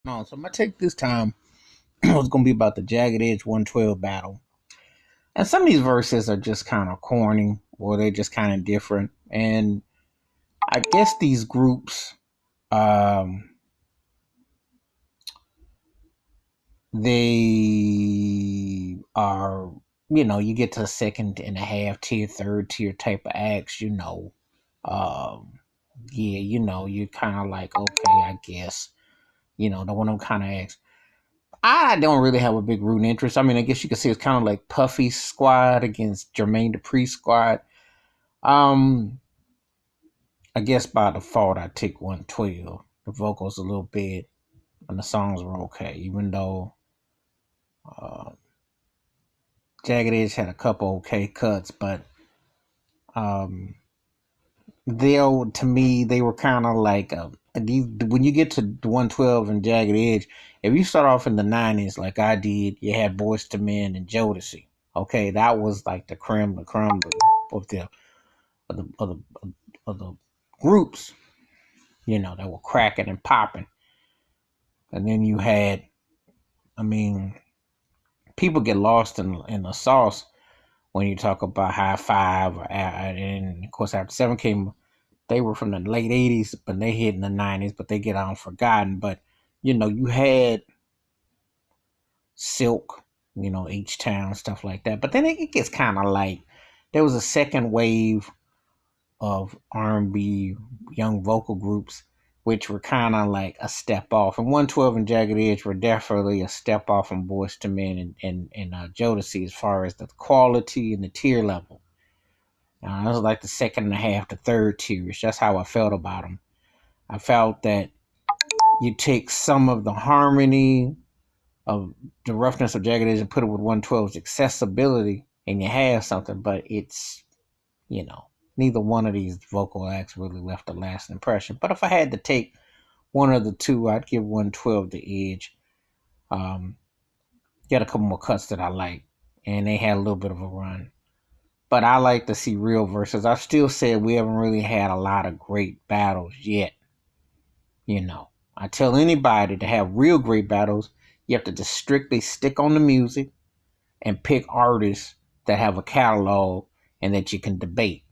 No, so my take this time was gonna be about the Jagged Edge 112 battle. And some of these verses are just kind of corny or they're just kind of different. And I guess these groups, um, they are, you get to the second and a half tier, third tier type of acts. Um, yeah, you're kind of like, okay, I guess, the one of them kind of acts. I don't really have a big rooting interest. I mean, I guess you could say it's kind of like Puffy's squad against Jermaine Dupri's squad. Um, I guess by default, I take 112. The vocals a little bit, and the songs were okay, even though uh, Jagged Edge had a couple okay cuts, but um, they to me they were kind of like when you get to 112 and Jagged Edge, if you start off in the 90s like I did, you had Boys to Men and Jodeci. Okay, that was like the creme of the of the of the, of the groups, that were cracking and popping. And then you had, I mean, people get lost in the sauce when you talk about High Five, and of course after Seven came, they were from the late '80s, but they hit in the '90s, but they get on forgotten. But you had Silk, H Town, stuff like that. But then it gets kind of like there was a second wave of R&B young vocal groups, which were kind of like a step off. And 112 and Jagged Edge were definitely a step off from Boyz II Men and Jodeci as far as the quality and the tier level. That was like the second and a half to third tiers. That's how I felt about them. I felt that you take some of the harmony of the roughness of Jagged Edge and put it with 112's accessibility, and you have something, but it's, you know, neither one of these vocal acts really left a lasting impression. But if I had to take one of the two, I'd give 112 the edge. Um, Got a couple more cuts that I like, and they had a little bit of a run. But I like to see real verses. I've still said we haven't really had a lot of great battles yet. I tell anybody to have real great battles, you have to just strictly stick on the music and pick artists that have a catalog and that you can debate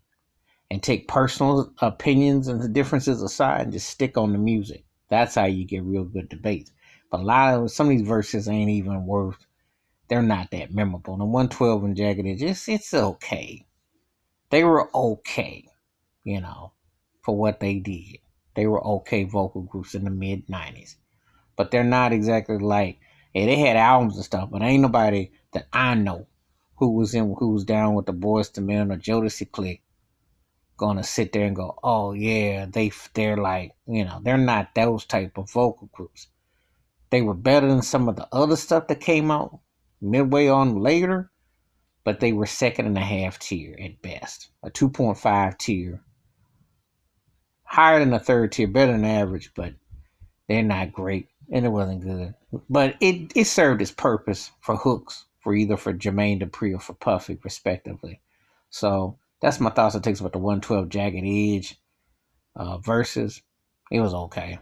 and take personal opinions and the differences aside and just stick on the music. That's how you get real good debates. But a lot of some of these verses ain't even worth. They're not that memorable. The 112 and Jagged Edge, it's okay. They were okay, you know, for what they did. They were okay vocal groups in the mid '90s, but they're not exactly like. Yeah, they had albums and stuff, but ain't nobody that I know who was down with the Boys to Men or Jodeci clique gonna sit there and go, oh yeah, they're like, they're not those type of vocal groups. They were better than some of the other stuff that came out midway on later, but they were second and a half tier at best, a 2.5 tier, higher than a third tier, better than average, but they're not great, and it wasn't good. But it served its purpose for hooks for either for Jermaine Dupri or for Puffy, respectively. So that's my thoughts and takes about the 112 Jagged Edge versus. It was okay.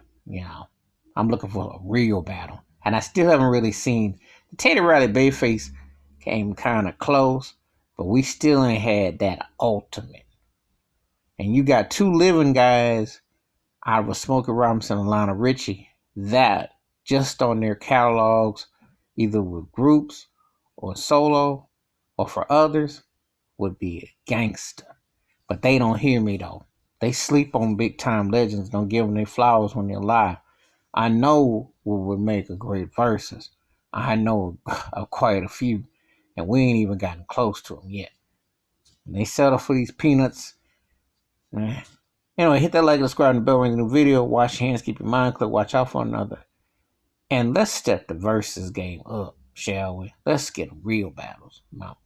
I'm looking for a real battle, and I still haven't really seen the Teddy Riley Bayface came kind of close, but we still ain't had that ultimate. And you got two living guys out of Smokey Robinson and Lionel Richie that just on their catalogs, either with groups or solo or for others, would be a gangster. But they don't hear me though. They sleep on big time legends, don't give them their flowers when they're alive. I know what would make a great verses. I know of quite a few, and we ain't even gotten close to them yet. And they settle for these peanuts. Anyway, hit that like, subscribe, and the bell ring the new video. Wash your hands, keep your mind clear, watch out for another. And let's step the versus game up, shall we? Let's get real battles. Now.